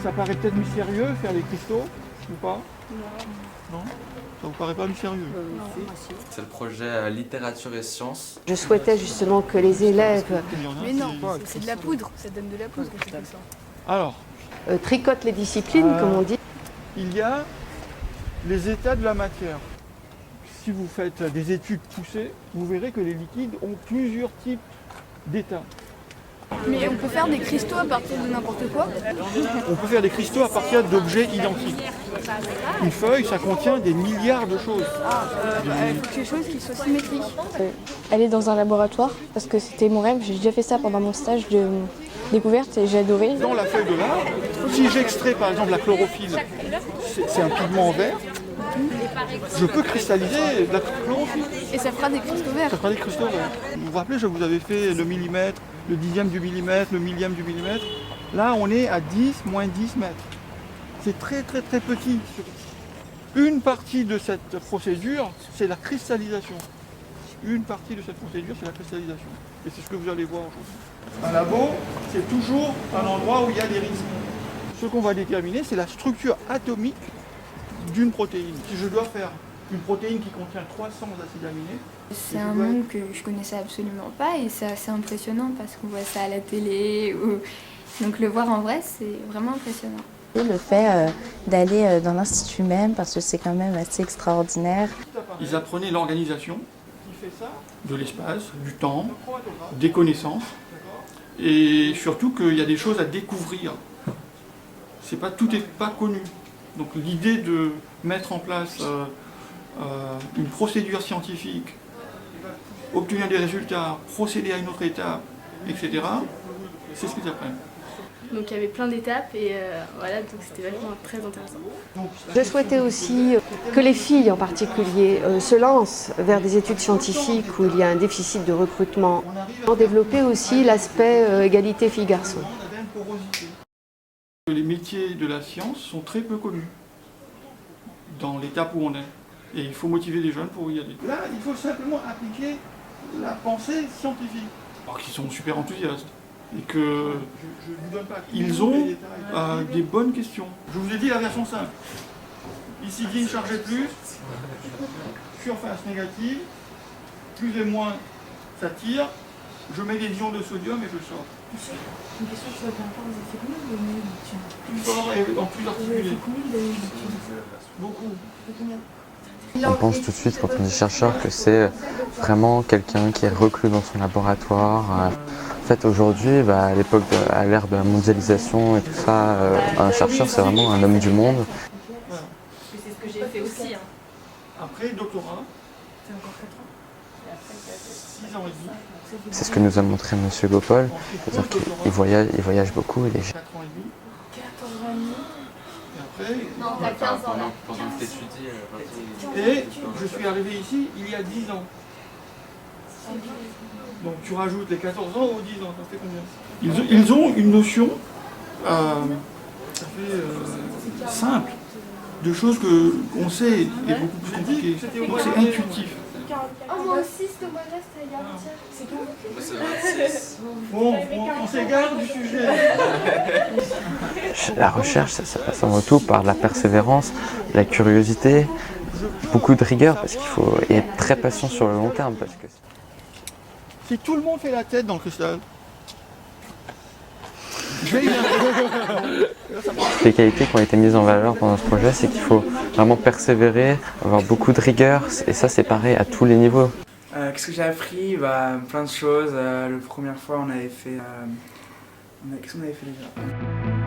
Ça paraît peut-être mystérieux, faire des cristaux, ou pas? Non. Ça vous paraît pas mystérieux? C'est le projet littérature et sciences. Je souhaitais justement que les élèves Mais non, c'est de la poudre, ça donne de la poudre quand tu fais ça. Alors, tricotent les disciplines, comme on dit. il y a les états de la matière. Si vous faites des études poussées, vous verrez que les liquides ont plusieurs types d'états. Mais on peut faire des cristaux à partir de n'importe quoi? On peut faire des cristaux à partir d'objets identiques. Une feuille, ça contient des milliards de choses. Quelque chose qui soit symétrique. Aller dans un laboratoire, parce que c'était mon rêve. J'ai déjà fait ça pendant mon stage de découverte et j'ai adoré. Dans la feuille de l'arbre, si j'extrais par exemple la chlorophylle, c'est un pigment vert, je peux cristalliser de la chlorophylle. Et ça fera des cristaux verts. Ça fera des cristaux verts. Vous vous rappelez, je vous avais fait le millimètre, le dixième du millimètre, le millième du millimètre. Là, on est à 10, moins 10 mètres. C'est très très très petit. Une partie de cette procédure, c'est la cristallisation. Une partie de cette procédure, c'est la cristallisation. Et c'est ce que vous allez voir aujourd'hui. Un labo, c'est toujours un endroit où il y a des risques. Ce qu'on va déterminer, c'est la structure atomique d'une protéine. Si je dois faire une protéine qui contient 300 acides aminés, c'est un monde que je connaissais absolument pas et c'est assez impressionnant parce qu'on voit ça à la télé. Donc le voir en vrai, c'est vraiment impressionnant. Le fait d'aller dans l'institut même, parce que c'est quand même assez extraordinaire. ils apprenaient l'organisation de l'espace, du temps, des connaissances, et surtout qu'il y a des choses à découvrir. Tout n'est pas connu. Donc l'idée de mettre en place une procédure scientifique, obtenir des résultats, procéder à une autre étape, etc., c'est ce qu'ils apprennent. Donc il y avait plein d'étapes et voilà, donc c'était vraiment très intéressant. Je souhaitais aussi que les filles en particulier se lancent vers des études scientifiques où il y a un déficit de recrutement. Développer aussi l'aspect égalité filles-garçons. Les métiers de la science sont très peu connus dans l'étape où on est. Et il faut motiver les jeunes pour y aller. Là, il faut simplement appliquer la pensée scientifique. Alors qu'ils sont super enthousiastes. Et qu'ils ont des bonnes questions. Je vous ai dit la version simple. Ici, dit chargé plus, surface négative, plus et moins, ça tire, je mets des ions de sodium et je sors. Une question sur la première part, vous avez fait combien de Neptune? Plus fort et en plus articulé. Beaucoup. On pense tout de suite, quand on est chercheur, que c'est vraiment quelqu'un qui est reclus dans son laboratoire. En fait, aujourd'hui, à l'époque, à l'ère de la mondialisation et tout ça, un chercheur, c'est vraiment un homme du monde. Voilà. C'est ce que j'ai fait aussi. Hein. Après, doctorat. C'est encore 4 ans. 6 ans et demi. C'est ce que nous a montré M. Gopol. C'est-à-dire qu'il voyage beaucoup. Il est... 4 ans et demi. 14 ans et demi. Et après... Non, t'as 15 ans là. Pendant que t'étudies... Et je suis arrivé ici il y a 10 ans. Donc tu rajoutes les 14 ans aux 10 ans, ça fait combien? Ils ont une notion simple de choses qu'on sait et beaucoup plus compliquées. Donc c'est intuitif. Oh, moi aussi, cette modeste, elle y a c'est Bon, on s'égare du sujet. La recherche, ça passe avant tout par la persévérance, la curiosité, beaucoup de rigueur, parce qu'il faut être très patient sur le long terme. Parce que... Si tout le monde fait la tête dans le cristal, je vais y Les qualités qui ont été mises en valeur pendant ce projet, c'est qu'il faut vraiment persévérer, avoir beaucoup de rigueur, et ça c'est pareil à tous les niveaux. Qu'est-ce que j'ai appris? Plein de choses. La première fois on avait fait... Qu'est-ce qu'on avait fait déjà?